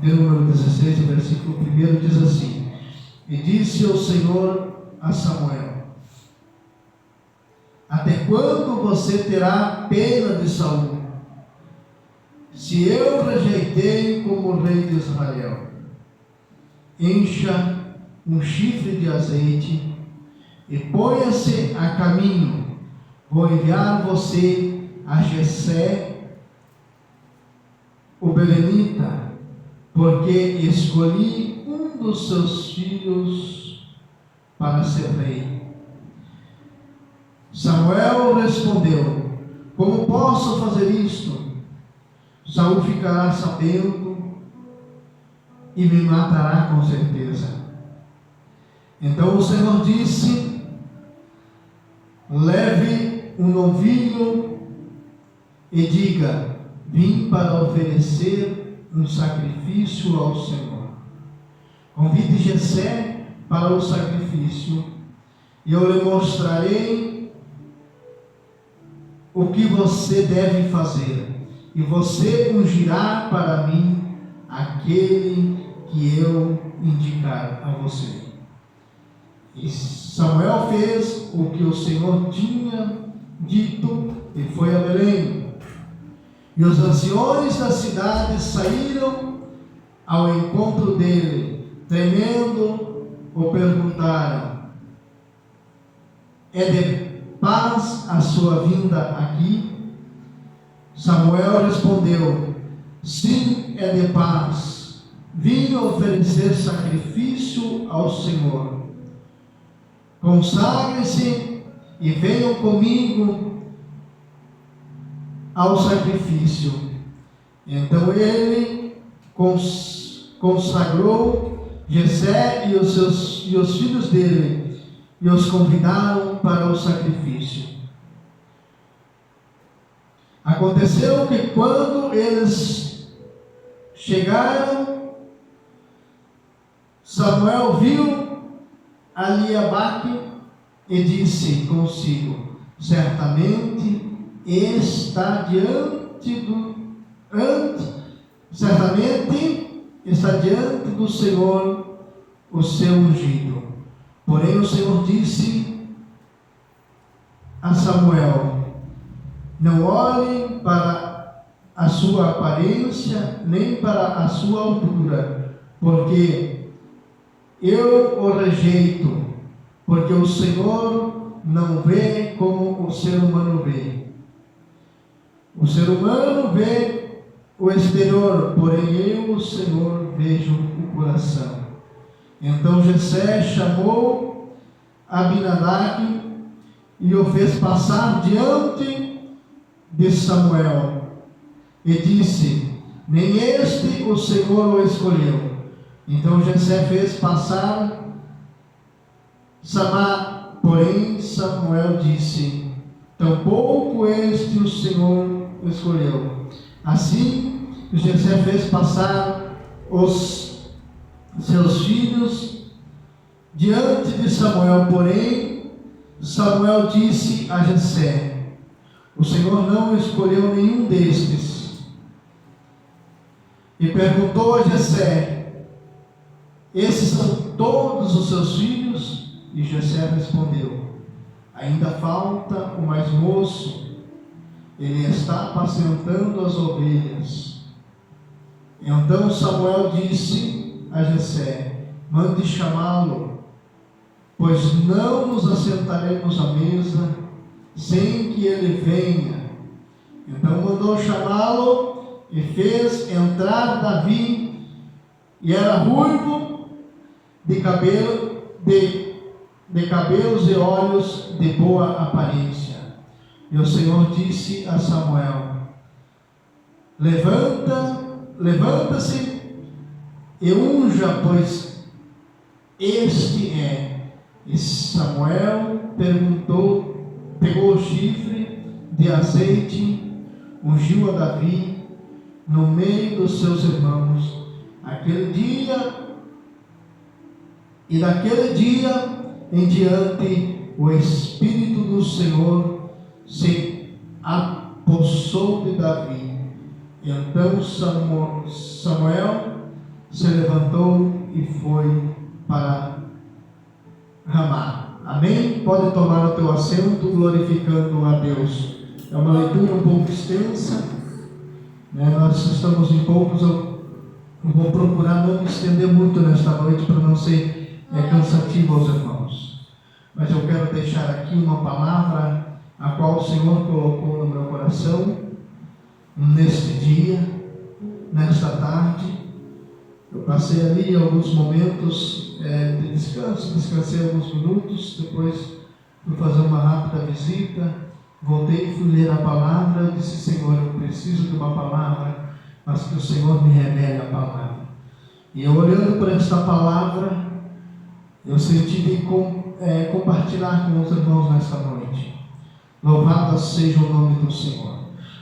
de número 16, o versículo 1 diz assim: E disse o Senhor a Samuel: Até quando você terá pena de Saul, se eu rejeitei como rei de Israel? Encha um chifre de azeite e ponha-se a caminho. Vou enviar você a Jessé, o belenita, porque escolhi um dos seus filhos para ser rei. Samuel respondeu: Como posso fazer isto? Saul ficará sabendo e me matará com certeza. Então o Senhor disse: Leve um novilho e diga: Vim para oferecer um sacrifício ao Senhor. Convide Jessé para o sacrifício, e eu lhe mostrarei o que você deve fazer, e você ungirá para mim aquele que eu indicar a você. E Samuel fez o que o Senhor tinha dito e foi a Belém. E os anciões da cidade saíram ao encontro dele, tremendo, o perguntaram: É de paz a sua vinda aqui? Samuel respondeu: Sim, é de paz. Vim oferecer sacrifício ao Senhor. Consagrem-se e venham comigo ao sacrifício. Então ele consagrou Jessé e os filhos dele, e os convidaram para o sacrifício. Aconteceu que quando eles chegaram, Samuel viu Eliabaque e disse consigo: Certamente está diante do Senhor o seu ungido. Porém o Senhor disse a Samuel: Não olhem para a sua aparência, nem para a sua altura, porque eu o rejeito, porque o Senhor não vê como o ser humano vê. O ser humano vê o exterior, porém eu, o Senhor, vejo o coração. Então Jessé chamou Abinadab e o fez passar diante de Samuel, e disse: Nem este o Senhor o escolheu. Então Jessé fez passar Samá, porém Samuel disse: Tampouco este o Senhor o escolheu. Assim Jessé fez passar os seus filhos diante de Samuel, porém Samuel disse a Jessé: O Senhor não escolheu nenhum destes. E perguntou a Jessé: Esses são todos os seus filhos? E Jessé respondeu: Ainda falta o mais moço, ele está apacentando as ovelhas. Então Samuel disse a Jessé: Mande chamá-lo, pois não nos assentaremos à mesa sem que ele venha. Então mandou chamá-lo e fez entrar Davi, e era ruivo, de cabelos e olhos de boa aparência. E o Senhor disse a Samuel: Levanta-se e unja, pois este é. E Samuel pegou o chifre de azeite, ungiu a Davi no meio dos seus irmãos. E daquele dia em diante, o Espírito do Senhor se apossou de Davi. Então Samuel se levantou e foi para Ramá. Amém? Pode tomar o teu assento, glorificando a Deus. É uma leitura um pouco extensa, né? Nós estamos em poucos, eu vou procurar não me estender muito nesta noite para não ser cansativo aos irmãos. Mas eu quero deixar aqui uma palavra a qual o Senhor colocou no meu coração neste dia, nesta tarde. Eu passei ali alguns momentos de descanso, descansei alguns minutos, depois fui fazer uma rápida visita, voltei e fui ler a palavra. Eu disse: Senhor, eu preciso de uma palavra, mas que o Senhor me revele a palavra. E eu, olhando para esta palavra, eu senti de compartilhar com os irmãos nesta noite. Louvado seja o nome do Senhor.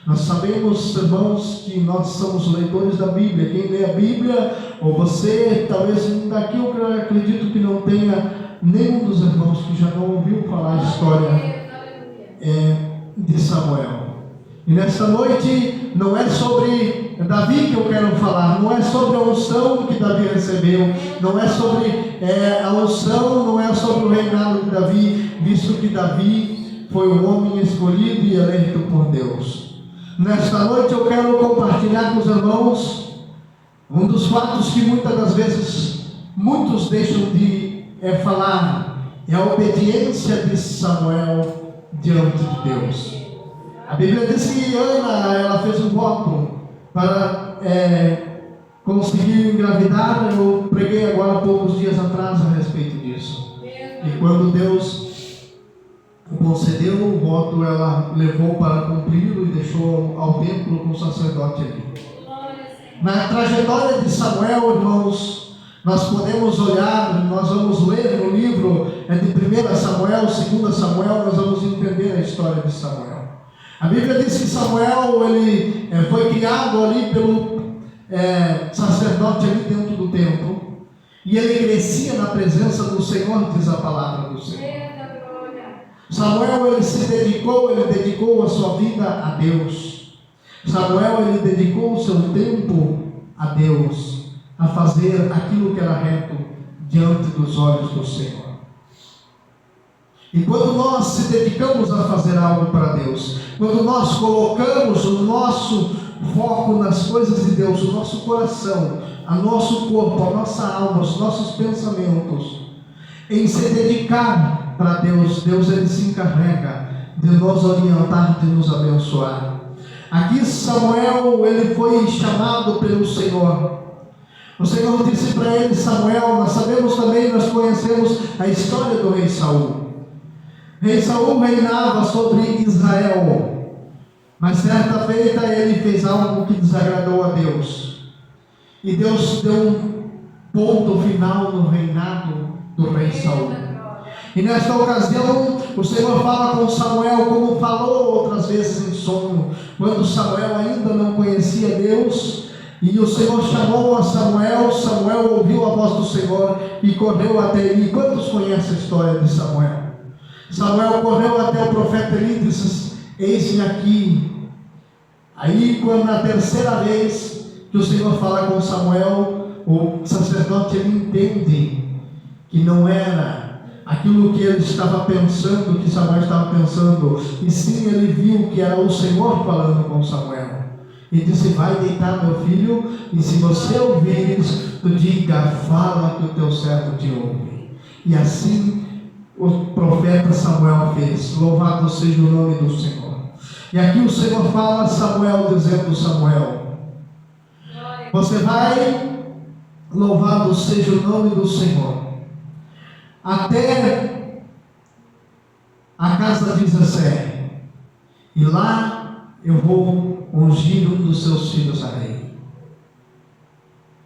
Nós sabemos, irmãos, que nós somos leitores da Bíblia. Quem lê a Bíblia, ou você, talvez daqui eu acredito que não tenha nenhum dos irmãos que já não ouviu falar a história de Samuel. E nesta noite não é sobre Davi que eu quero falar, não é sobre a unção que Davi recebeu, não é sobre a unção, não é sobre o reinado de Davi, visto que Davi foi um homem escolhido e eleito por Deus. Nesta noite eu quero compartilhar com os irmãos um dos fatos que muitas das vezes muitos deixam de falar, é a obediência de Samuel diante de Deus. A Bíblia diz que Ana, ela fez um voto para conseguir engravidar. Eu preguei agora há poucos dias atrás a respeito disso. E quando Deus concedeu o voto, ela levou para cumpri-lo e deixou ao templo com o sacerdote ali. Na trajetória de Samuel, irmãos, nós podemos olhar, nós vamos ler no livro de 1 Samuel, 2 Samuel, nós vamos entender a história de Samuel. A Bíblia diz que Samuel, ele foi criado ali pelo sacerdote ali dentro do templo, e ele crescia na presença do Senhor, diz a palavra do Senhor. Samuel, ele dedicou a sua vida a Deus. Samuel, ele dedicou o seu tempo a Deus, a fazer aquilo que era reto diante dos olhos do Senhor. E quando nós se dedicamos a fazer algo para Deus, quando nós colocamos o nosso foco nas coisas de Deus, o nosso coração, o nosso corpo, a nossa alma, os nossos pensamentos, em se dedicar para Deus, Deus ele se encarrega de nos orientar, de nos abençoar. Aqui Samuel, ele foi chamado pelo Senhor. O Senhor disse para ele: Samuel, nós sabemos também, nós conhecemos a história do rei Saul. Rei Saul reinava sobre Israel, mas certa feita ele fez algo que desagradou a Deus, e Deus deu um ponto final no reinado do rei Saul. E nesta ocasião o Senhor fala com Samuel, como falou outras vezes em sonho, quando Samuel ainda não conhecia Deus. E o Senhor chamou a Samuel, Samuel ouviu a voz do Senhor e correu até ele. Quantos conhecem a história de Samuel? Samuel correu até o profeta Eli e disse: eis-me aqui. Aí, quando na terceira vez que o Senhor fala com Samuel, o sacerdote ele entende que não era aquilo que ele estava pensando, que Samuel estava pensando, e sim ele viu que era o Senhor falando com Samuel. E disse: vai deitar, meu filho, e se você ouvires, tu diga: fala que o teu servo te ouve. E assim o profeta Samuel fez. Louvado seja o nome do Senhor. E aqui o Senhor fala a Samuel, dizendo: Samuel, você vai, louvado seja o nome do Senhor, até a casa de Jessé, e lá eu vou ungir um dos seus filhos a rei.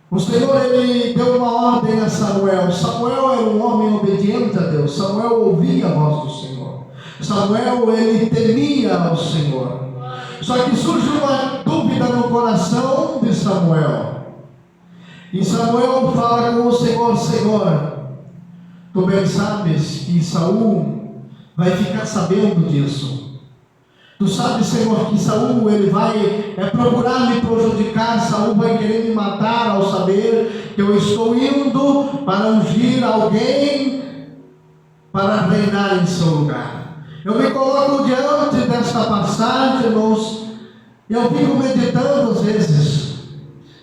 O Senhor ele deu uma ordem a Samuel. Samuel era um homem obediente a Deus. Samuel ouvia a voz do Senhor. Samuel ele temia ao Senhor. Só que surge uma dúvida no coração de Samuel. E Samuel fala com o Senhor: Senhor, tu bem sabes que Saul vai ficar sabendo disso. Tu Tu sabes, Senhor, que Saul ele vai procurar me prejudicar. Saul vai querer me matar ao saber que eu estou indo para ungir alguém para reinar em seu lugar. Eu me coloco diante desta passagem, irmãos, e eu fico meditando às vezes,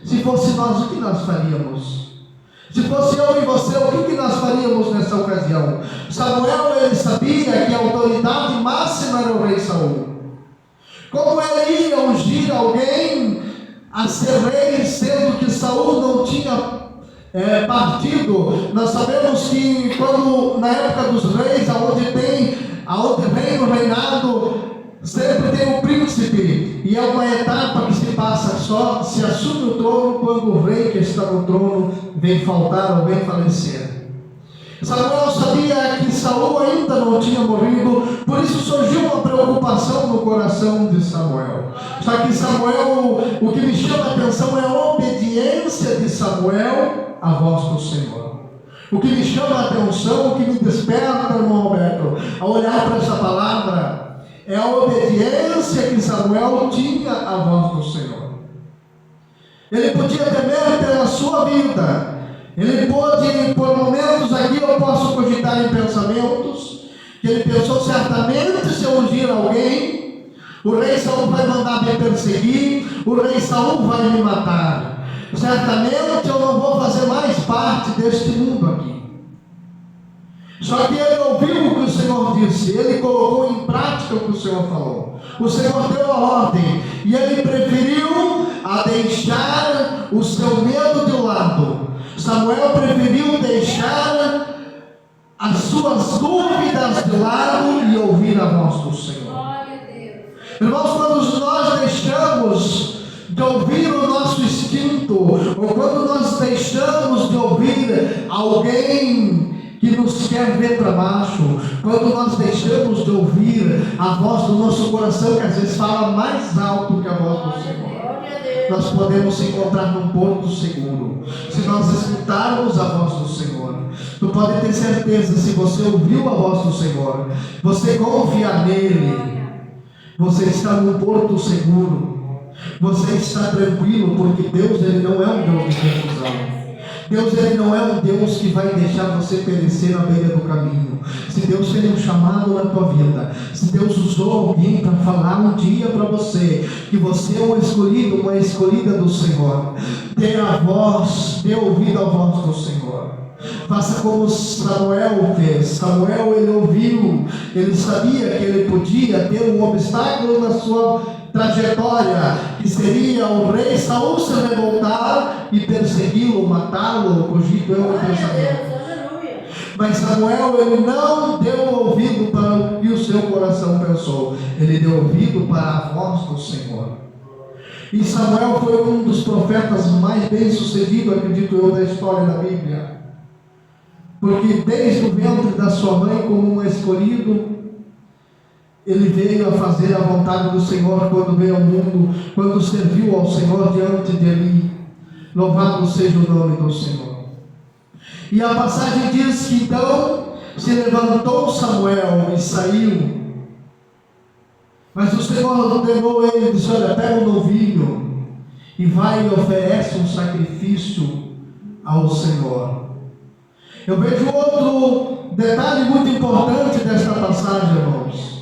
se fosse nós, o que nós faríamos? Se fosse eu e você, o que nós faríamos nessa ocasião? Samuel, ele sabia que a autoridade máxima era o rei Saul. Como ele ia ungir alguém a ser rei, sendo que Saul não tinha partido? Nós sabemos que quando, na época dos reis, aonde reina o reinado, sempre tem um príncipe, e é uma etapa que se passa, só se assume o trono quando o rei que está no trono vem faltar ou vem falecer. Samuel sabia que Saul ainda não tinha morrido, por isso surgiu uma preocupação no coração de Samuel. Só que Samuel, o que me chama a atenção é a obediência de Samuel à voz do Senhor. O que me chama a atenção, o que me desperta, irmão Roberto, a olhar para essa palavra, é a obediência que Samuel tinha à voz do Senhor. Ele podia temer pela sua vida. Ele pôde, por momentos aqui eu posso cogitar em pensamentos, que ele pensou certamente, se eu ungir alguém, o rei Saul vai mandar me perseguir, o rei Saul vai me matar. Certamente eu não vou fazer mais parte deste mundo aqui. Só que ele ouviu o que o Senhor disse, ele colocou em prática o que o Senhor falou. O Senhor deu a ordem, e ele preferiu a deixar o seu medo de lado. Samuel preferiu deixar as suas dúvidas de lado e ouvir a voz do Senhor. Irmãos, quando nós deixamos de ouvir o nosso instinto, ou quando nós deixamos de ouvir alguém que nos quer ver para baixo, quando nós deixamos de ouvir a voz do nosso coração, que às vezes fala mais alto que a voz do Senhor, nós podemos se encontrar num porto seguro, se nós escutarmos a voz do Senhor. Tu pode ter certeza, se você ouviu a voz do Senhor, você confia nele, você está num porto seguro, você está tranquilo, porque Deus ele não é um Deus de confusão. Deus ele não é um Deus que vai deixar você perecer na beira do caminho. Se Deus fez um chamado na tua vida, se Deus usou alguém para falar um dia para você que você é um escolhido, uma escolhida do Senhor, dê a voz, dê ouvido à voz do Senhor. Faça como Samuel fez. Samuel ele ouviu, ele sabia que ele podia ter um obstáculo na sua trajetória, que seria o rei Saul se revoltar e persegui-lo, matá-lo, cogito eu o pensamento. Mas Samuel ele não deu ouvido para o que o seu coração pensou, ele deu ouvido para a voz do Senhor. E Samuel foi um dos profetas mais bem sucedidos, acredito eu, da história da Bíblia, porque desde o ventre da sua mãe, como um escolhido, ele veio a fazer a vontade do Senhor quando veio ao mundo, quando serviu ao Senhor diante de Eli. Louvado seja o nome do Senhor. E a passagem diz que então se levantou Samuel e saiu. Mas o Senhor ordenou ele e disse: olha, pega um novilho e vai e oferece um sacrifício ao Senhor. Eu vejo outro detalhe muito importante desta passagem, irmãos.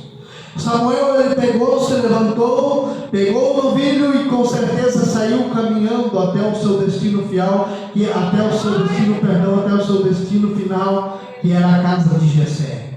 Samuel ele pegou, se levantou, pegou o novilho e com certeza saiu caminhando até o seu destino final, até o seu destino final, que era a casa de Jessé.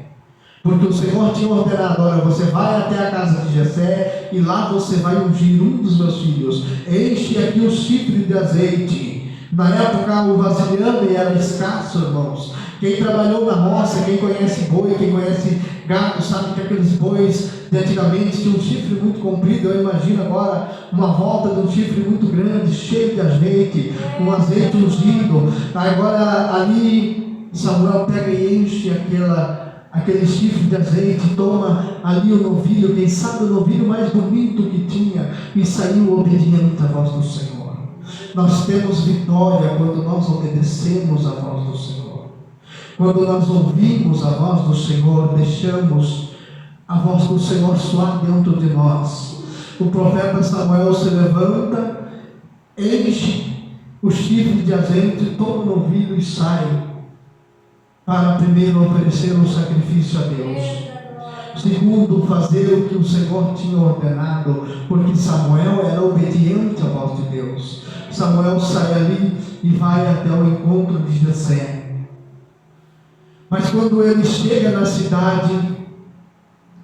Porque o Senhor tinha ordenado: olha, você vai até a casa de Jessé e lá você vai ungir um dos meus filhos. Enche aqui o chifre de azeite. Na época o vasilhame era escasso, irmãos. Quem trabalhou na roça, quem conhece boi, quem conhece gado, sabe que aqueles bois de antigamente tinham um chifre muito comprido. Eu imagino agora uma volta de um chifre muito grande, cheio de azeite, um azeite ungido. Agora ali Samuel pega e enche aquele chifre de azeite, toma ali o novilho, quem sabe o novilho mais bonito que tinha, e saiu obediente à voz do Senhor. Nós temos vitória quando nós obedecemos à voz do Senhor. Quando nós ouvimos a voz do Senhor, deixamos a voz do Senhor soar dentro de nós. O profeta Samuel se levanta, enche o chifre de azeite, toma no novilho e sai para primeiro oferecer um sacrifício a Deus. Segundo, fazer o que o Senhor tinha ordenado, porque Samuel era obediente à voz de Deus. Samuel sai ali e vai até o encontro de Jessé. Mas quando ele chega na cidade,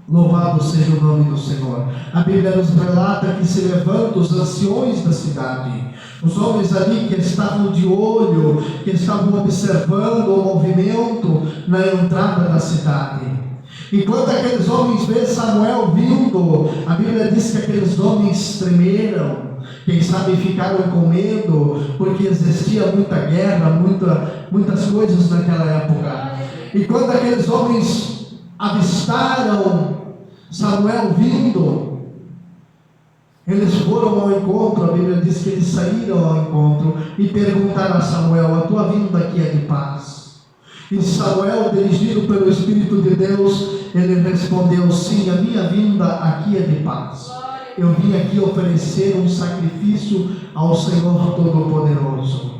louvado seja o nome do Senhor, a Bíblia nos relata que se levantam os anciões da cidade, os homens ali que estavam de olho, que estavam observando o movimento na entrada da cidade. E quando aqueles homens vê Samuel vindo, a Bíblia diz que aqueles homens tremeram, quem sabe ficaram com medo, porque existia muita guerra, muitas coisas naquela época. E quando aqueles homens avistaram Samuel vindo, eles foram ao encontro. A Bíblia diz que eles saíram ao encontro e perguntaram a Samuel: a tua vinda aqui é de paz? E Samuel, dirigido pelo Espírito de Deus, ele respondeu: sim, a minha vinda aqui é de paz. Eu vim aqui oferecer um sacrifício ao Senhor Todo-Poderoso.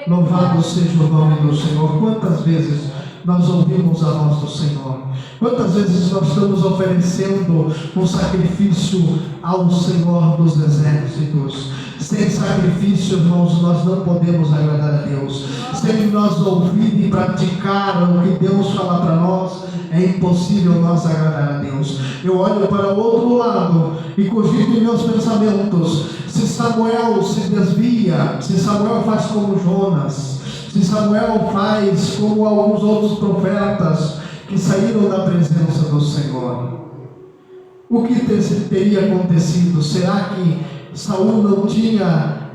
Louvado seja o nome do Senhor. Quantas vezes nós ouvimos a voz do Senhor? Quantas vezes nós estamos oferecendo um sacrifício ao Senhor dos Exércitos? Sem sacrifício, irmãos, nós não podemos agradar a Deus. Sem nós ouvir e praticar o que Deus fala para nós, é impossível nós agradar a Deus. Eu olho para o outro lado e cogito em meus pensamentos: se Samuel se desvia, se Samuel faz como Jonas, se Samuel faz como alguns outros profetas que saíram da presença do Senhor, o que teria acontecido? Será que Saul não tinha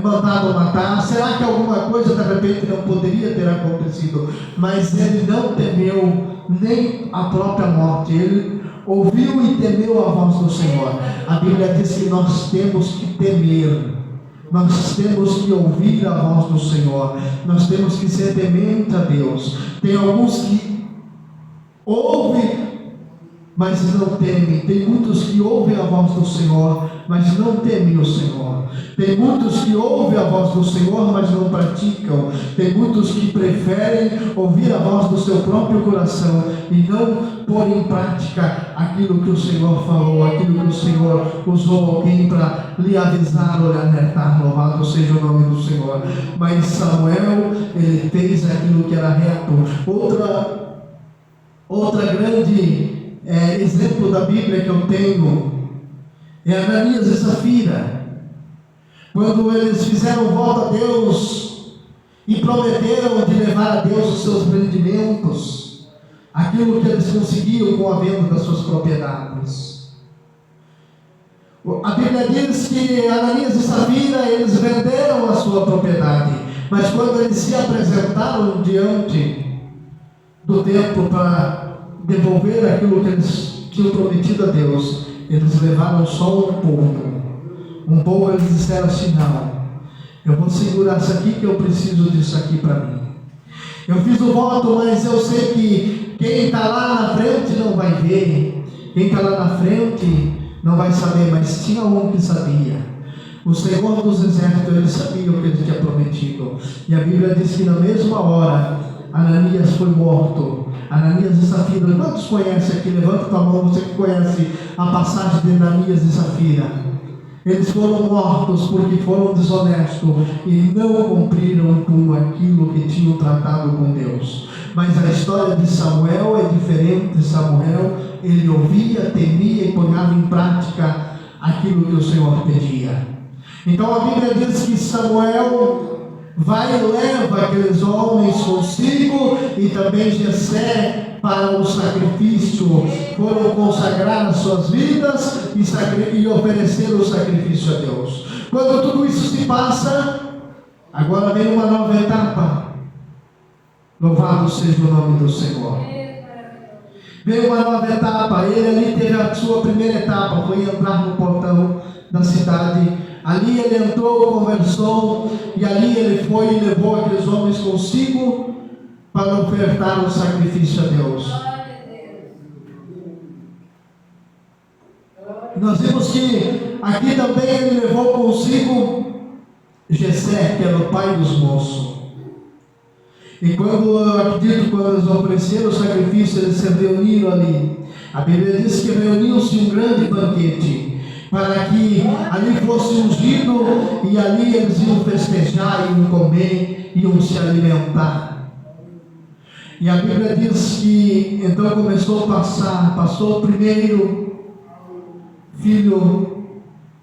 mandado matar? Será que alguma coisa de repente não poderia ter acontecido? Mas ele não temeu nem a própria morte. Ele ouviu e temeu a voz do Senhor. A Bíblia diz que nós temos que temer, nós temos que ouvir a voz do Senhor, nós temos que ser temente a Deus. Tem alguns que ouvem, mas não temem. Tem muitos que ouvem a voz do Senhor, mas não temem o Senhor. Tem muitos que ouvem a voz do Senhor, mas não praticam. Tem muitos que preferem ouvir a voz do seu próprio coração e não pôr em prática aquilo que o Senhor falou, aquilo que o Senhor usou alguém para lhe avisar ou lhe alertar. Louvado seja o nome do Senhor. Mas Samuel, ele fez aquilo que era reto. Outra grande exemplo da Bíblia que eu tenho é Ananias e Safira. Quando eles fizeram voto a Deus e prometeram de levar a Deus os seus rendimentos, aquilo que eles conseguiam com a venda das suas propriedades. A Bíblia diz que Ananias e Safira, eles venderam a sua propriedade, mas quando eles se apresentaram diante do templo para devolver aquilo que eles tinham prometido a Deus, eles levaram só um pouco. Um pouco eles disseram assim: não, eu vou segurar isso aqui, que eu preciso disso aqui para mim. Eu fiz o voto, mas eu sei que quem está lá na frente não vai ver, quem está lá na frente não vai saber, mas tinha um que sabia. O Senhor dos Exércitos, ele sabia o que ele tinha prometido. E a Bíblia diz que na mesma hora Ananias foi morto. Ananias e Safira. Quantos conhecem aqui? Levanta a mão, você que conhece a passagem de Ananias e Safira. Eles foram mortos porque foram desonestos e não cumpriram com aquilo que tinham tratado com Deus. Mas a história de Samuel é diferente. Samuel, ele ouvia, temia e ponhava em prática aquilo que o Senhor pedia. Então a Bíblia diz que Samuel vai e leva aqueles homens consigo, e também Jessé, para o sacrifício. Foram consagrar as suas vidas e oferecer o sacrifício a Deus. Quando tudo isso se passa, agora vem uma nova etapa. Louvado seja o nome do Senhor. Vem uma nova etapa. Ele ali teve a sua primeira etapa, foi entrar no portão da cidade. Ali ele entrou, conversou, e ali ele foi e levou aqueles homens consigo para ofertar o sacrifício a Deus. Nós vimos que aqui também ele levou consigo Jessé, que era o pai dos moços. E quando eles ofereceram o sacrifício, eles se reuniram ali. A Bíblia diz que reuniu-se um grande banquete, para que ali fosse ungido, e ali eles iam festejar, iam comer, iam se alimentar. E a Bíblia diz que então começou a passou o primeiro filho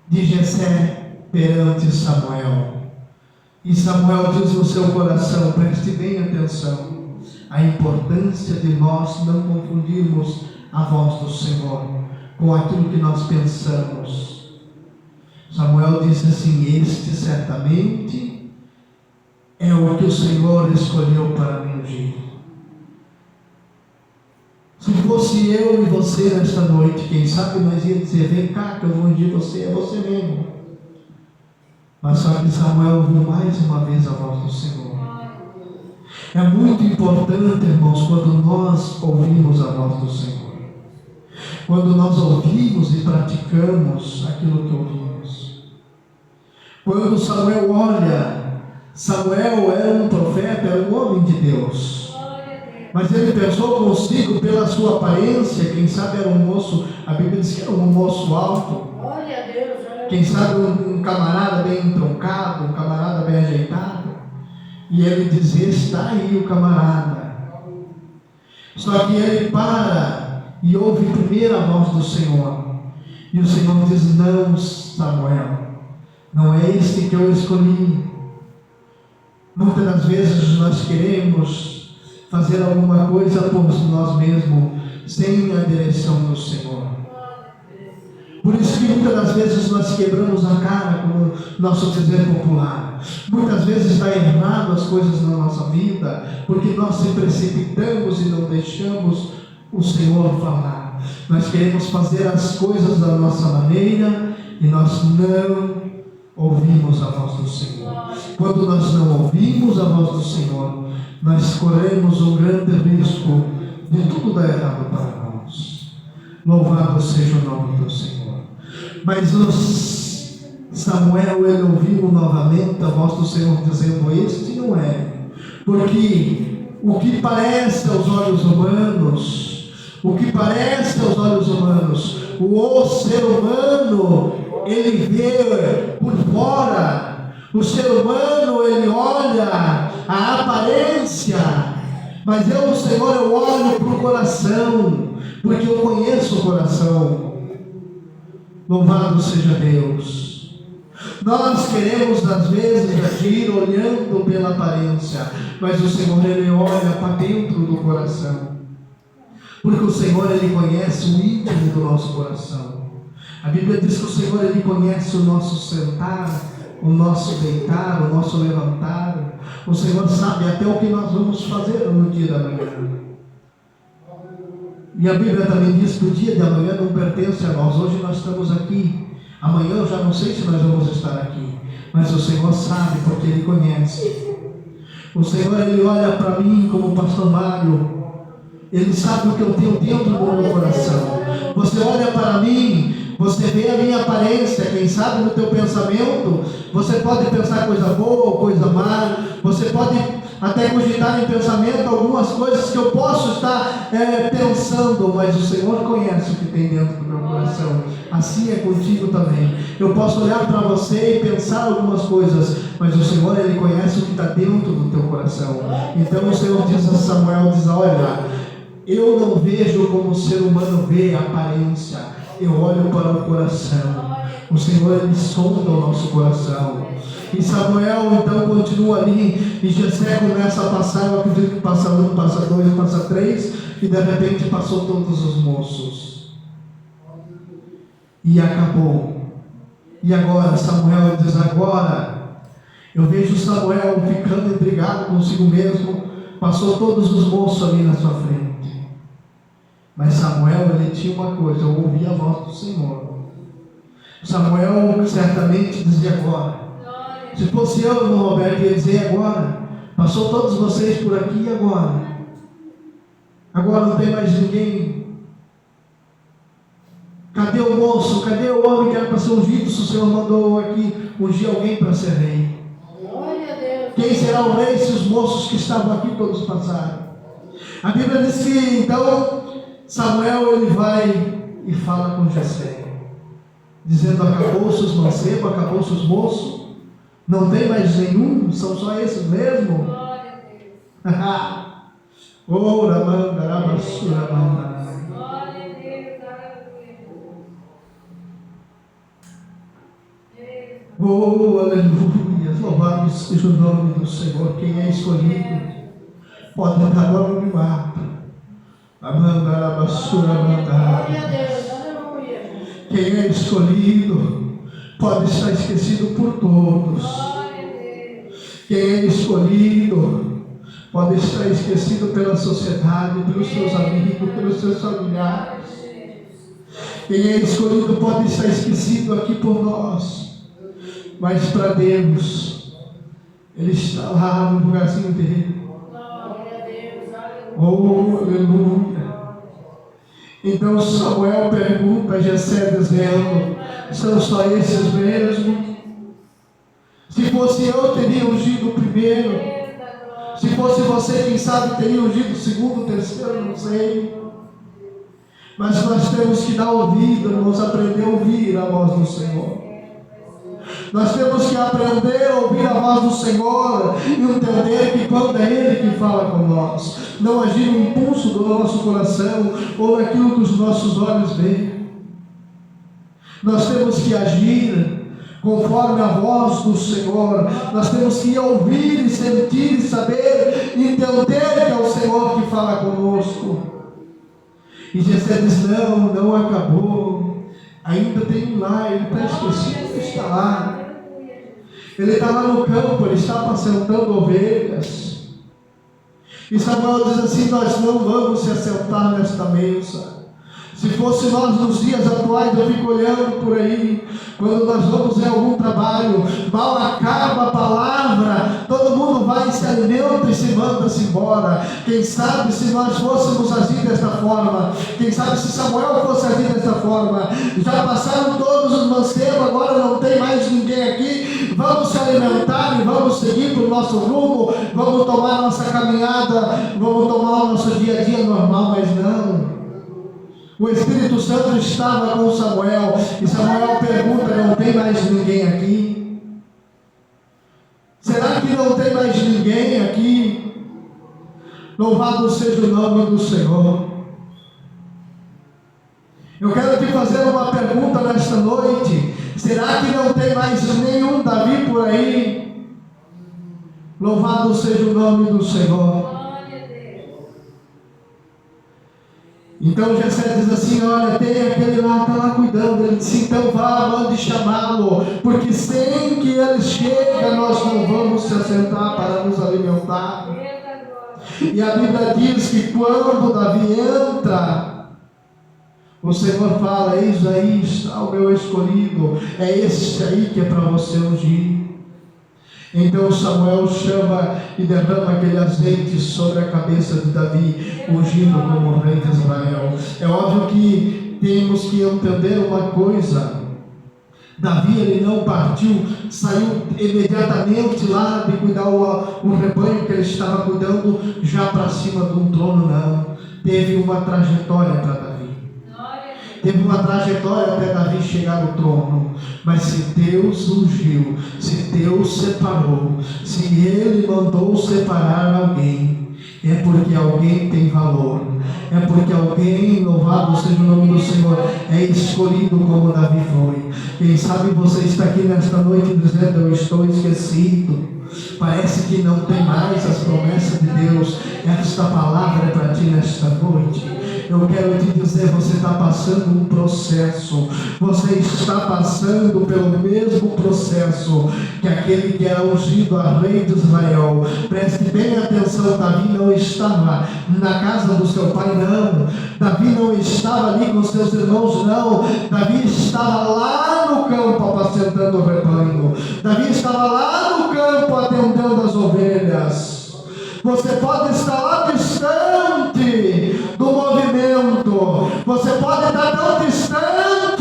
de Jessé perante Samuel. E Samuel diz no seu coração, preste bem atenção, a importância de nós não confundirmos a voz do Senhor com aquilo que nós pensamos. Samuel disse assim: este certamente é o que o Senhor escolheu para me ungir. Se fosse eu e você nesta noite, quem sabe nós ia dizer: vem cá que eu vou ungir você, é você mesmo. Mas só que Samuel ouviu mais uma vez a voz do Senhor. É muito importante, irmãos, quando nós ouvimos a voz do Senhor, quando nós ouvimos e praticamos aquilo que ouvimos. Quando Samuel olha, Samuel era um profeta, era um homem de Deus, mas ele pensou consigo, pela sua aparência, quem sabe era um moço, a Bíblia diz que era um moço alto, quem sabe um camarada bem entroncado, um camarada bem ajeitado, e ele diz: está aí o camarada. Só que ele para e ouve primeiro a voz do Senhor, e o Senhor diz: não, Samuel, não é este que eu escolhi. Muitas das vezes nós queremos fazer alguma coisa por nós mesmos, sem a direção do Senhor. Por isso que muitas das vezes nós quebramos a cara, como nosso dizer popular. Muitas vezes está errado as coisas na nossa vida, porque nós se precipitamos e não deixamos o Senhor falar. Nós queremos fazer as coisas da nossa maneira e nós não ouvimos a voz do Senhor. Quando nós não ouvimos a voz do Senhor, nós corremos um grande risco de tudo dar errado para nós. Louvado seja o nome do Senhor. Mas Samuel, ele ouviu novamente a voz do Senhor dizendo: este não é. Porque o que parece aos olhos humanos, o ser humano, ele vê por fora. O ser humano, ele olha a aparência, mas o Senhor, eu olho para o coração, porque eu conheço o coração. Louvado seja Deus. Nós queremos às vezes agir olhando pela aparência, mas o Senhor, ele olha para dentro do coração, porque o Senhor, ele conhece o íntimo do nosso coração. A Bíblia diz que o Senhor, ele conhece o nosso sentar, o nosso deitar, o nosso levantar. O Senhor sabe até o que nós vamos fazer no dia da manhã. E a Bíblia também diz que o dia de amanhã não pertence a nós. Hoje nós estamos aqui, amanhã eu já não sei se nós vamos estar aqui, mas o Senhor sabe, porque Ele conhece. O Senhor, Ele olha para mim como pastor Mário, Ele sabe o que eu tenho dentro do meu coração. Você olha para mim, você vê a minha aparência, quem sabe no teu pensamento, você pode pensar coisa boa ou coisa má, você pode até cogitar em pensamento algumas coisas que eu posso estar pensando, mas o Senhor conhece o que tem dentro do meu coração. Assim é contigo também. Eu posso olhar para você e pensar algumas coisas, mas o Senhor, Ele conhece o que está dentro do teu coração. Então o Senhor diz a Samuel, diz: olha, eu não vejo como o ser humano vê a aparência, eu olho para o coração. O Senhor, Ele sonda o nosso coração. E Samuel então continua ali, e Jessé começa a passar, eu acredito que passa 1, passa 2, passa 3, e de repente passou todos os moços. E acabou. E agora Samuel diz: agora eu vejo Samuel ficando intrigado consigo mesmo. Passou todos os moços ali na sua frente, mas Samuel, ele tinha uma coisa: eu ouvi a voz do Senhor. Samuel certamente dizia: agora. Se fosse eu, irmão Roberto, ia dizer: agora. Passou todos vocês por aqui, e agora? Agora não tem mais ninguém. Cadê o moço? Cadê o homem que era para ser ungido? Se o Senhor mandou aqui ungir alguém para ser rei. Quem será o rei se os moços que estavam aqui todos passaram? A Bíblia diz que então Samuel ele vai e fala com Jessé, dizendo: acabou-se os mancebos, acabou-se os moços, não tem mais nenhum, são só esses mesmo. Glória a Deus. Ora, manda, rabassura, manda. Glória a Deus, aleluia. Oh, aleluia, louvado seja o nome do Senhor. Quem é escolhido pode dar logo no mapa. Amanda, rabassura, manda. Glória a Deus, aleluia. Quem é escolhido pode estar esquecido por todos. Glória a Deus. Quem é escolhido pode estar esquecido pela sociedade, pelos seus amigos, pelos seus familiares. Quem é escolhido pode estar esquecido aqui por nós, mas para Deus, Ele está lá no lugarzinho dele. Glória a Deus, aleluia. Oh, aleluia. Então Samuel pergunta a Jessé, dizendo: são só esses mesmo? Se fosse eu, teria ungido o primeiro. Se fosse você, quem sabe teria ungido o segundo, o terceiro, não sei. Mas nós temos que dar ouvido, irmãos, aprender a ouvir a voz do Senhor. Nós temos que aprender a ouvir a voz do Senhor e entender que quando é Ele que fala com nós, não agir no impulso do nosso coração ou naquilo que os nossos olhos veem. Nós temos que agir conforme a voz do Senhor. Nós temos que ouvir e sentir e saber, entender que é o Senhor que fala conosco. E Jessé diz: não acabou, ainda tem um lá, ele está esquecido, ele está lá. Ele está lá no campo, ele está apacentando ovelhas. E Samuel diz assim: nós não vamos se assentar nesta mesa. Se fosse nós nos dias atuais, eu fico olhando por aí, quando nós vamos em algum trabalho, mal acaba a palavra, todo mundo vai, se alimenta e se manda-se embora. Quem sabe se nós fôssemos agir desta forma, quem sabe se Samuel fosse agir desta forma, já passaram todos os mancebos, agora não tem mais ninguém aqui, vamos se alimentar e vamos seguir para o nosso rumo, vamos tomar nossa caminhada, vamos tomar o nosso dia a dia normal, mas não. O Espírito Santo estava com Samuel, e Samuel pergunta: não tem mais ninguém aqui? Será que não tem mais ninguém aqui? Louvado seja o nome do Senhor. Eu quero te fazer uma pergunta nesta noite: será que não tem mais nenhum Davi por aí? Louvado seja o nome do Senhor. Então Jessé diz assim: olha, tem aquele lá, está lá cuidando. Ele disse: então vá, mande chamá-lo, porque sem que ele chegue, nós não vamos se assentar para nos alimentar. E a Bíblia diz que quando Davi entra, o Senhor fala: eis aí está o meu escolhido, é esse aí que é para você ungir. Então Samuel chama e derrama aquele azeite sobre a cabeça de Davi, ungindo como rei de Israel. É óbvio que temos que entender uma coisa: Davi, ele não partiu, saiu imediatamente lá de cuidar o rebanho que ele estava cuidando, já para cima de um trono, não. Teve uma trajetória para Davi. Teve uma trajetória até Davi chegar no trono. Mas se Deus ungiu, se Deus separou, se Ele mandou separar alguém, é porque alguém tem valor, é porque alguém, louvado seja o nome do Senhor, é escolhido como Davi foi. Quem sabe você está aqui nesta noite dizendo: eu estou esquecido, parece que não tem mais as promessas de Deus. Esta palavra é para ti nesta noite. Eu quero te dizer: você está passando um processo, você está passando pelo mesmo processo que aquele que era ungido a rei de Israel. Preste bem atenção: Davi não estava na casa do seu pai, não. Davi não estava ali com seus irmãos, não. Davi estava lá no campo apacentando o rebanho. Davi estava lá no campo atendendo as ovelhas. Você pode estar lá distante do movimento, você pode estar tão distante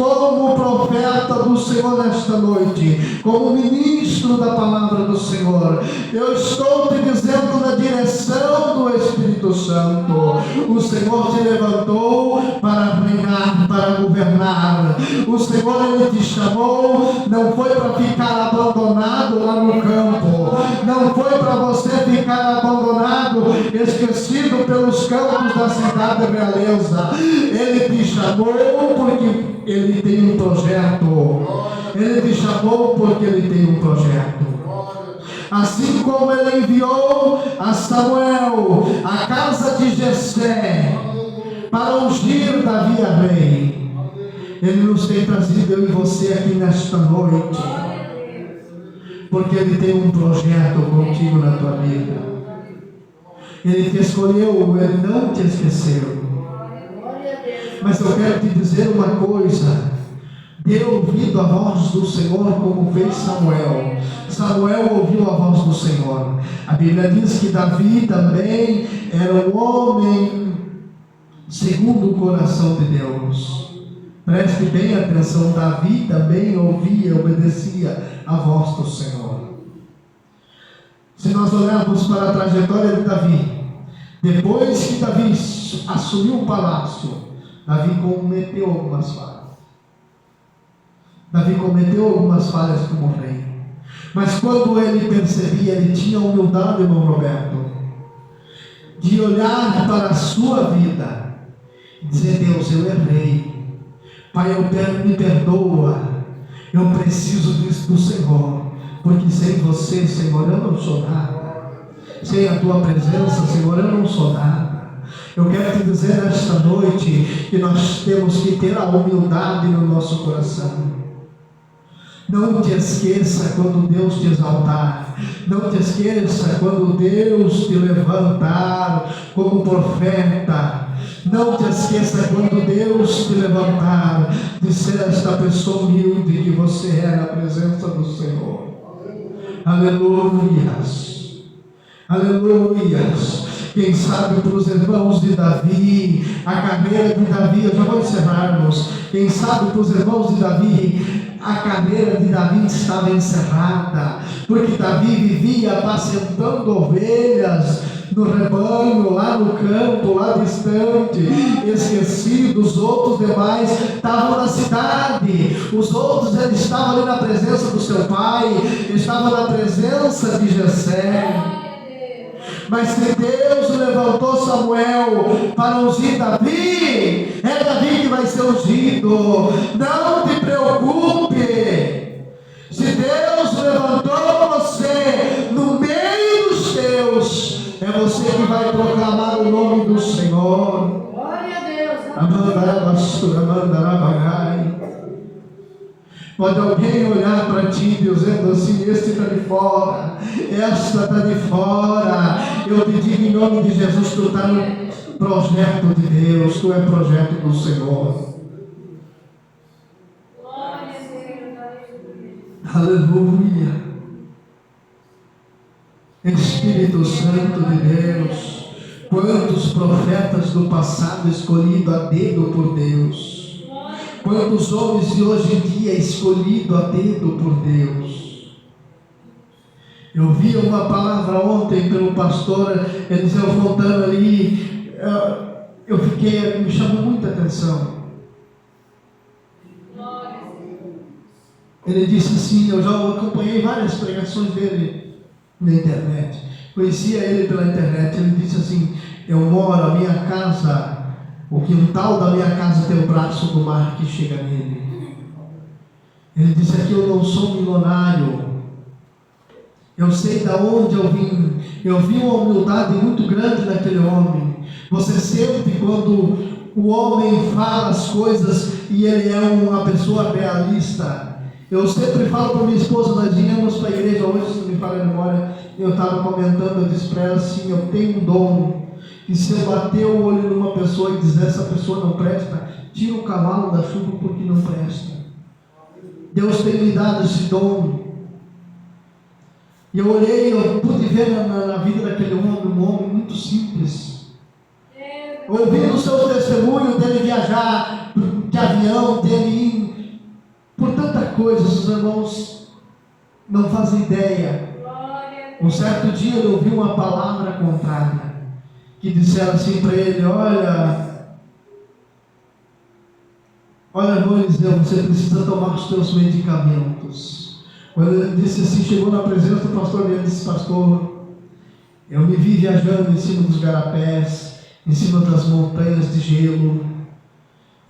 como profeta do Senhor nesta noite, como ministro da palavra do Senhor, eu estou te dizendo na direção do Espírito Santo: o Senhor te levantou para reinar, para governar. O Senhor, Ele te chamou, não foi para ficar abandonado lá no campo, não foi para você ficar abandonado, esquecido pelos campos da cidade realeza. Ele te chamou porque Ele tem um projeto. Ele te chamou porque Ele tem um projeto. Assim como Ele enviou a Samuel à casa de Jessé para ungir Davi a rei, Ele nos tem trazido, eu e você, aqui nesta noite, porque Ele tem um projeto contigo na tua vida. Ele te escolheu, Ele não te esqueceu. Mas eu quero te dizer uma coisa: dê ouvido à voz do Senhor como fez Samuel. Samuel ouviu a voz do Senhor. A Bíblia diz que Davi também era um homem segundo o coração de Deus. Preste bem atenção, Davi também ouvia, obedecia a voz do Senhor. Se nós olharmos para a trajetória de Davi, depois que Davi assumiu o palácio, Davi cometeu algumas falhas. Davi cometeu algumas falhas como rei. Mas quando ele percebia, ele tinha humildade, irmão Roberto, de olhar para a sua vida e dizer: Deus, eu errei. Pai, me perdoa. Eu preciso disso do Senhor, porque sem você, Senhor, eu não sou nada. Sem a tua presença, Senhor, eu não sou nada. Eu quero te dizer nesta noite que nós temos que ter a humildade no nosso coração. Não te esqueça quando Deus te exaltar. Não te esqueça quando Deus te levantar como profeta. Não te esqueça quando Deus te levantar de ser esta pessoa humilde que você é na presença do Senhor. Aleluias. Aleluias. Quem sabe para os irmãos de Davi, a carreira de Davi, eu já vou encerrarmos. Quem sabe para os irmãos de Davi, a carreira de Davi estava encerrada, porque Davi vivia apacentando ovelhas no rebanho, lá no campo, lá distante, esquecido. Os outros demais estavam na cidade, os outros ele estava ali na presença do seu pai, estava na presença de Jessé. Mas se Deus levantou Samuel para ungir Davi, é Davi que vai ser ungido. Não te preocupe. Se Deus levantou você no meio dos teus, é você que vai proclamar o nome do Senhor. Glória a Deus. Pode alguém olhar para ti dizendo assim: este está de fora, esta está de fora. Eu te digo em nome de Jesus, tu está no projeto de Deus, tu é projeto do Senhor. Glória a Deus. Aleluia. Espírito Santo de Deus, quantos profetas do passado escolhidos a dedo por Deus. Quantos homens de hoje em dia escolhidos a dedo por Deus. Eu vi uma palavra ontem pelo pastor Eliseu Fontana ali, me chamou muita atenção. Ele disse assim, eu já acompanhei várias pregações dele na internet, conhecia ele pela internet. Ele disse assim: eu moro, a minha casa, o quintal da minha casa tem o braço do mar que chega nele. Ele disse aqui: eu não sou milionário, eu sei da onde eu vim. Eu vi uma humildade muito grande naquele homem. Você sente quando o homem fala as coisas e ele é uma pessoa realista. Eu sempre falo para minha esposa, nós viemos para a igreja hoje, se me falha a memória, eu estava comentando, eu disse para ela assim: eu tenho um dom, que se eu bater o olho numa pessoa e dizer essa pessoa não presta, tira o cavalo da chuva porque não presta. Deus tem me dado esse dom. E eu olhei, eu pude ver na vida daquele homem, um homem muito simples. Ouvindo o seu testemunho dele viajar de avião, dele ir coisa, os irmãos não fazem ideia. Um certo dia ele ouviu uma palavra contrária, que disseram assim para ele: olha, irmão Eliseu, você precisa tomar os seus medicamentos. Quando ele disse assim, chegou na presença do pastor, ele disse: pastor, eu me vi viajando em cima dos garapés, em cima das montanhas de gelo,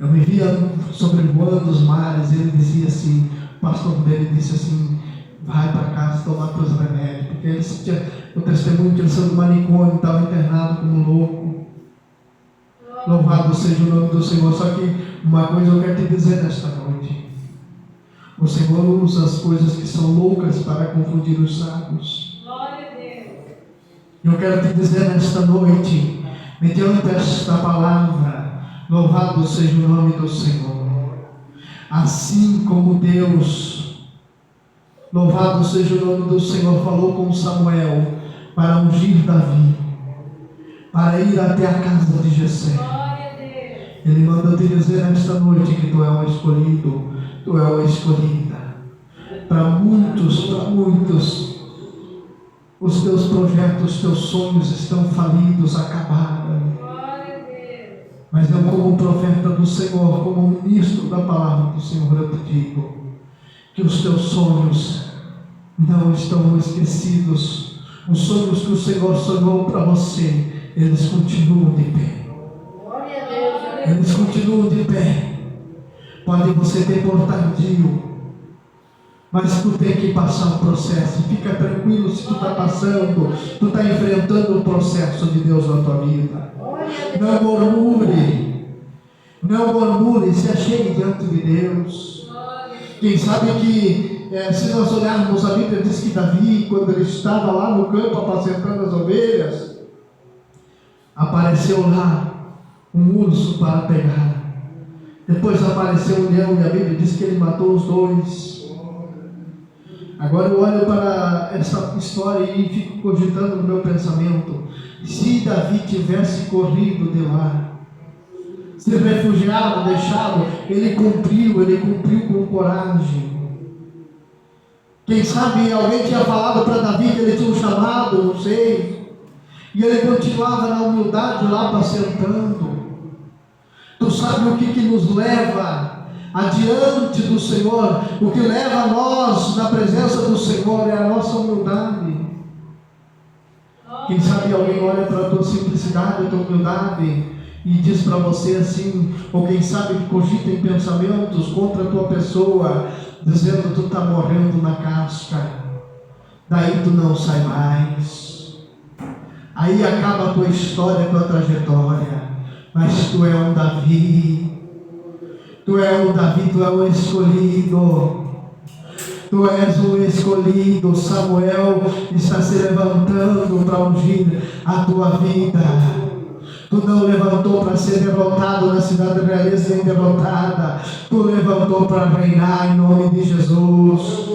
eu me via sobrevoando os mares. Ele dizia assim, o pastor dele disse assim: vai para casa tomar teus remédios, porque ele tinha o testemunho que ele saiu do manicômio, estava internado como louco. Louvado seja o nome do Senhor. Só que uma coisa eu quero te dizer nesta noite: o Senhor usa as coisas que são loucas para confundir os sábios. Glória a Deus. Eu quero te dizer nesta noite, mediante esta palavra, louvado seja o nome do Senhor. Assim como Deus, louvado seja o nome do Senhor, falou com Samuel para ungir Davi, para ir até a casa de Jessé. Ele manda te dizer nesta noite que tu é um escolhido, tu é uma escolhida. Para muitos, os teus projetos, os teus sonhos estão falidos, acabaram. Mas eu, como profeta do Senhor, como ministro da palavra do Senhor, eu te digo que os teus sonhos não estão esquecidos. Os sonhos que o Senhor sonhou para você, eles continuam de pé. Eles continuam de pé. Pode você ter por tardio, mas tu tem que passar o processo. Fica tranquilo se tu está passando, tu está enfrentando o processo de Deus na tua vida. Não murmure, se achegue diante de Deus. Quem sabe que se nós olharmos, a Bíblia diz que Davi, quando ele estava lá no campo apacentando as ovelhas, apareceu lá um urso para pegar. Depois apareceu um leão e a Bíblia diz que ele matou os dois. Agora eu olho para essa história e fico cogitando no meu pensamento: se Davi tivesse corrido de lá, se refugiado, deixado, ele cumpriu com coragem. Quem sabe alguém tinha falado para Davi que ele tinha um chamado, não sei, e ele continuava na humildade lá apacentando. Tu sabe o que nos leva adiante do Senhor? O que leva a nós na presença do Senhor é a nossa humildade. Quem sabe alguém olha para a tua simplicidade, a tua humildade, e diz para você assim, ou quem sabe que cogita em pensamentos contra a tua pessoa, dizendo: tu está morrendo na casca, daí tu não sai mais, aí acaba a tua história, a tua trajetória. Mas tu é um Davi, tu é um escolhido, tu és um escolhido. Samuel está se levantando para ungir a tua vida. Tu não levantou para ser derrotado na cidade realeza nem derrotada, tu levantou para reinar em nome de Jesus.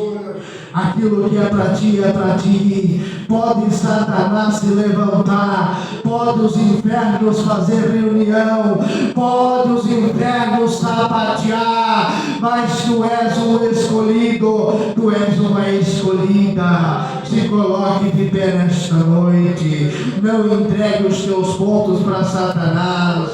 Aquilo que é para ti é para ti. Pode Satanás se levantar, pode os infernos fazer reunião, pode os infernos sapatear, mas tu és um escolhido, tu és uma escolhida. Se coloque de pé nesta noite. Não entregue os teus pontos para Satanás.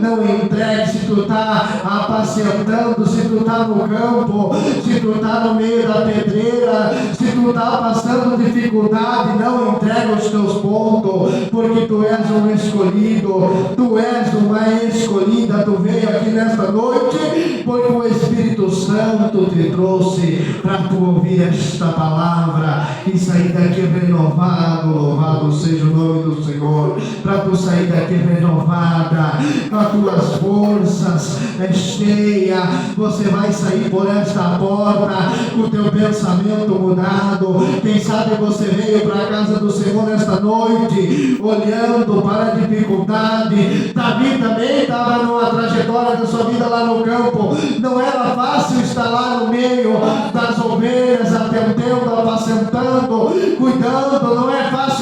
Não entregue. Se tu está apacentando, se tu está no campo, se tu está no meio da pedreira, se tu está passando dificuldade, não entregue os teus pontos, porque tu és um escolhido, tu és uma escolhida. Tu veio aqui nesta noite porque o Espírito Santo te trouxe para tu ouvir esta palavra e sair daqui renovado. Louvado seja o nome do Senhor. Para tu sair daqui renovada, com as tuas forças cheia, você vai sair por esta porta com o teu pensamento mudado. Quem sabe você veio para a casa do Senhor nesta noite olhando para a dificuldade. Davi também estava numa trajetória da sua vida lá no campo. Não era fácil estar lá no meio das ovelhas, atendendo, apacentando, cuidando. Não é fácil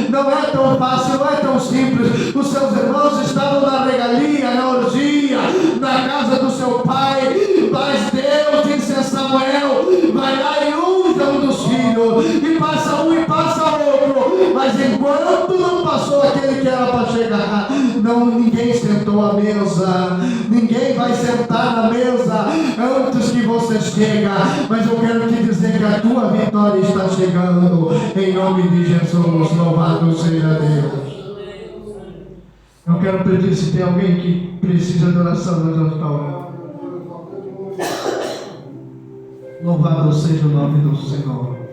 não é tão fácil, não é tão simples. Os seus irmãos estavam na regalia, na orgia, na casa do seu pai, mas Deus disse a Samuel: chegar. Não, ninguém sentou à mesa. Ninguém vai sentar na mesa antes que você chega. Mas eu quero te dizer que a tua vitória está chegando. Em nome de Jesus, louvado seja Deus. Eu quero pedir se tem alguém que precisa de oração, nós vamos estar orando. Louvado seja o nome do Senhor.